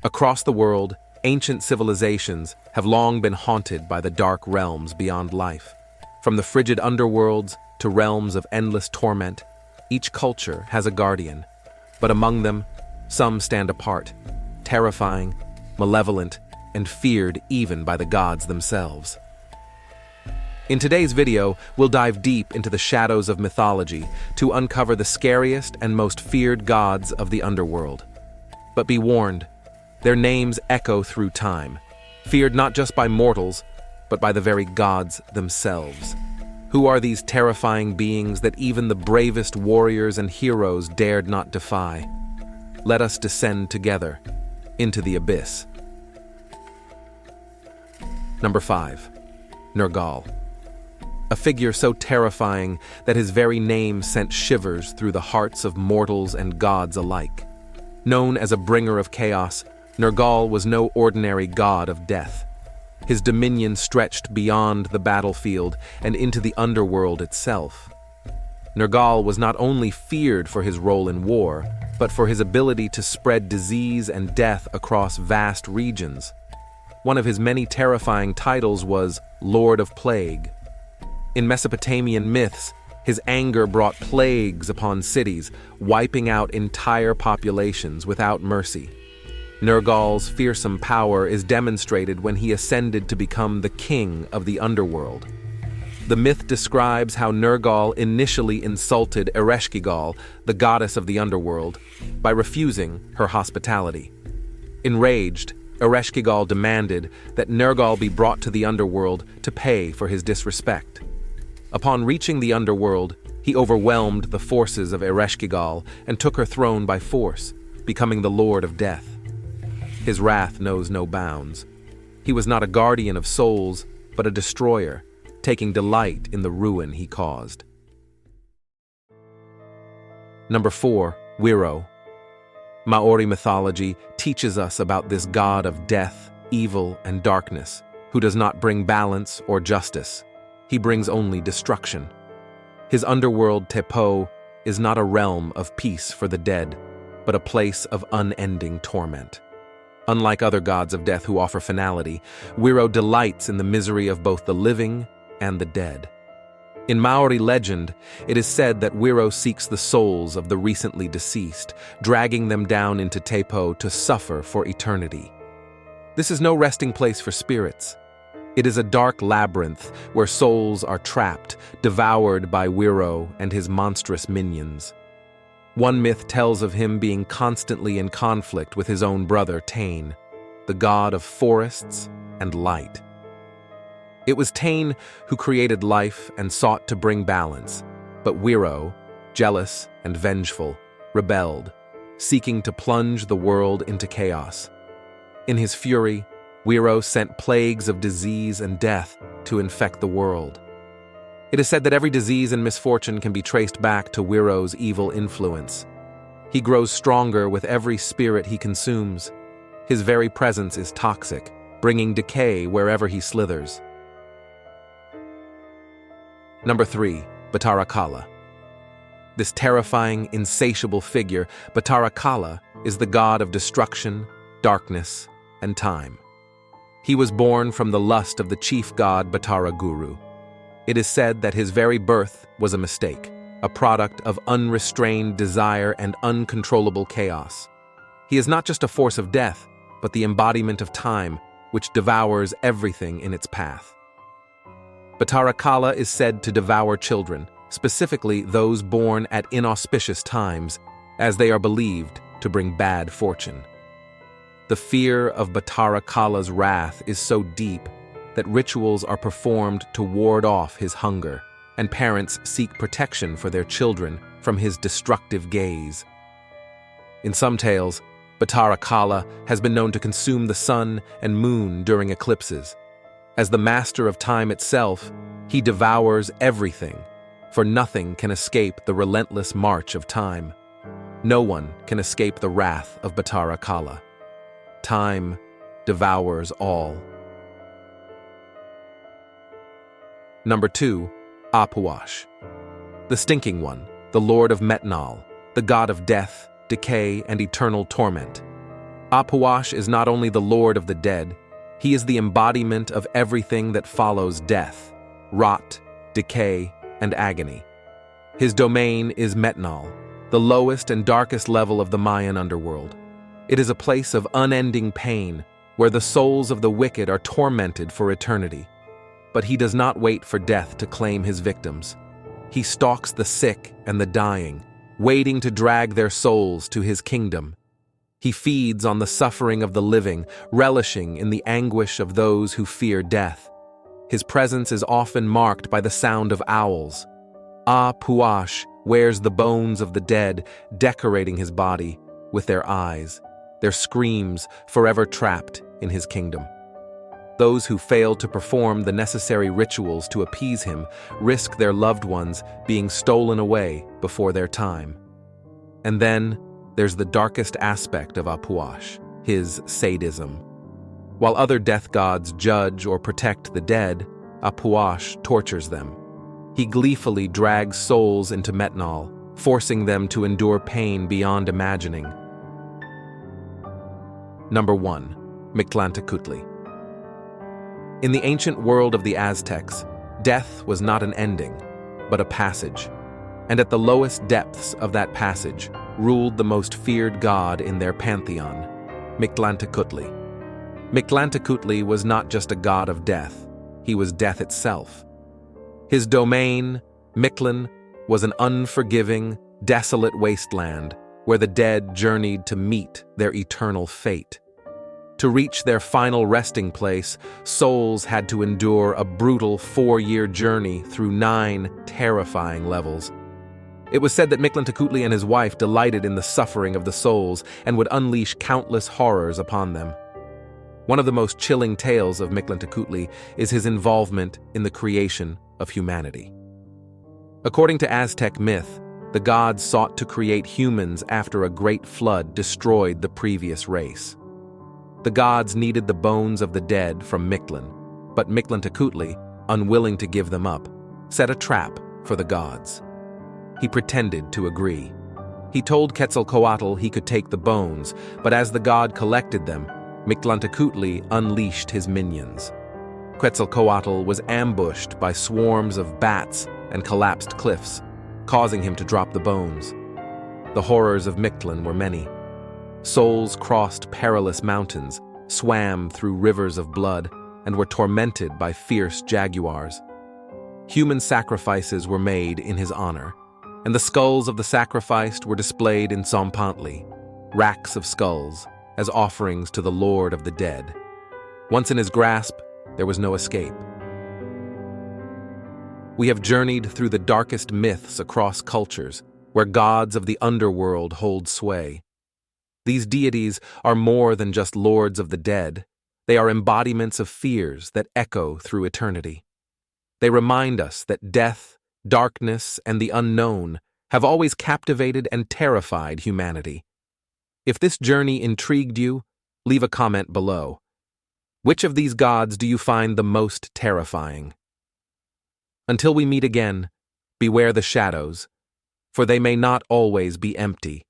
Across the world, ancient civilizations have long been haunted by the dark realms beyond life. From the frigid underworlds to realms of endless torment, each culture has a guardian. But among them, some stand apart, terrifying, malevolent, and feared even by the gods themselves. In today's video, we'll dive deep into the shadows of mythology to uncover the scariest and most feared gods of the underworld. But be warned, their names echo through time, feared not just by mortals, but by the very gods themselves. Who are these terrifying beings that even the bravest warriors and heroes dared not defy? Let us descend together into the abyss. Number 5. Nural. A figure so terrifying that his very name sent shivers through the hearts of mortals and gods alike. Known as a bringer of chaos, Nural was no ordinary god of death. His dominion stretched beyond the battlefield and into the underworld itself. Nural was not only feared for his role in war, but for his ability to spread disease and death across vast regions. One of his many terrifying titles was Lord of Plague. In Mesopotamian myths, his anger brought plagues upon cities, wiping out entire populations without mercy. Nurgal's fearsome power is demonstrated when he ascended to become the king of the underworld. The myth describes how Nural initially insulted Ereshkigal, the goddess of the underworld, by refusing her hospitality. Enraged, Ereshkigal demanded that Nural be brought to the underworld to pay for his disrespect. Upon reaching the underworld, he overwhelmed the forces of Ereshkigal and took her throne by force, becoming the Lord of Death. His wrath knows no bounds. He was not a guardian of souls, but a destroyer, taking delight in the ruin he caused. Number 4. Wiro. Maori mythology teaches us about this god of death, evil, and darkness, who does not bring balance or justice. He brings only destruction. His underworld Tepo is not a realm of peace for the dead, but a place of unending torment. Unlike other gods of death who offer finality, Wiro delights in the misery of both the living and the dead. In Maori legend, it is said that Wiro seeks the souls of the recently deceased, dragging them down into Tepo to suffer for eternity. This is no resting place for spirits. It is a dark labyrinth where souls are trapped, devoured by Wiro and his monstrous minions. One myth tells of him being constantly in conflict with his own brother, Tane, the god of forests and light. It was Tane who created life and sought to bring balance, but Wiro, jealous and vengeful, rebelled, seeking to plunge the world into chaos. In his fury, Wiro sent plagues of disease and death to infect the world. It is said that every disease and misfortune can be traced back to Wiro's evil influence. He grows stronger with every spirit he consumes. His very presence is toxic, bringing decay wherever he slithers. Number 3. Batara Kala. This terrifying, insatiable figure, Batara Kala, is the god of destruction, darkness, and time. He was born from the lust of the chief god Batara Guru. It is said that his very birth was a mistake, a product of unrestrained desire and uncontrollable chaos. He is not just a force of death, but the embodiment of time, which devours everything in its path. Batara Kala is said to devour children, specifically those born at inauspicious times, as they are believed to bring bad fortune. The fear of Batara Kala's wrath is so deep that rituals are performed to ward off his hunger, and parents seek protection for their children from his destructive gaze. In some tales, Batara Kala has been known to consume the sun and moon during eclipses. As the master of time itself, he devours everything, for nothing can escape the relentless march of time. No one can escape the wrath of Batara Kala. Time devours all. Number 2. Ahash. The Stinking One, the Lord of Metnal, the god of death, decay, and eternal torment. Ahash is not only the lord of the dead, he is the embodiment of everything that follows death, rot, decay, and agony. His domain is Nural, the lowest and darkest level of the Mayan underworld. It is a place of unending pain, where the souls of the wicked are tormented for eternity. But he does not wait for death to claim his victims. He stalks the sick and the dying, waiting to drag their souls to his kingdom. He feeds on the suffering of the living, relishing in the anguish of those who fear death. His presence is often marked by the sound of owls. Ahash wears the bones of the dead, decorating his body with their eyes, their screams forever trapped in his kingdom. Those who fail to perform the necessary rituals to appease him risk their loved ones being stolen away before their time. And then there's the darkest aspect of Ahash, his sadism. While other death gods judge or protect the dead, Ahash tortures them. He gleefully drags souls into Nural, forcing them to endure pain beyond imagining. Number 1. Miklin. In the ancient world of the Aztecs, death was not an ending, but a passage. And at the lowest depths of that passage ruled the most feared god in their pantheon, Miklin. Miklin was not just a god of death, he was death itself. His domain, Miklin, was an unforgiving, desolate wasteland where the dead journeyed to meet their eternal fate. To reach their final resting place, souls had to endure a brutal 4-year journey through 9 terrifying levels. It was said that Miklin and his wife delighted in the suffering of the souls and would unleash countless horrors upon them. One of the most chilling tales of Miklin is his involvement in the creation of humanity. According to Aztec myth, the gods sought to create humans after a great flood destroyed the previous race. The gods needed the bones of the dead from Miklin, but Miklin, unwilling to give them up, set a trap for the gods. He pretended to agree. He told Quetzalcoatl he could take the bones, but as the god collected them, Miklin unleashed his minions. Quetzalcoatl was ambushed by swarms of bats and collapsed cliffs, causing him to drop the bones. The horrors of Miklin were many. Souls crossed perilous mountains, swam through rivers of blood, and were tormented by fierce jaguars. Human sacrifices were made in his honor, and the skulls of the sacrificed were displayed in Tzompantli, racks of skulls, as offerings to the Lord of the dead. Once in his grasp, there was no escape. We have journeyed through the darkest myths across cultures, where gods of the underworld hold sway. These deities are more than just lords of the dead. They are embodiments of fears that echo through eternity. They remind us that death, darkness, and the unknown have always captivated and terrified humanity. If this journey intrigued you, leave a comment below. Which of these gods do you find the most terrifying? Until we meet again, beware the shadows, for they may not always be empty.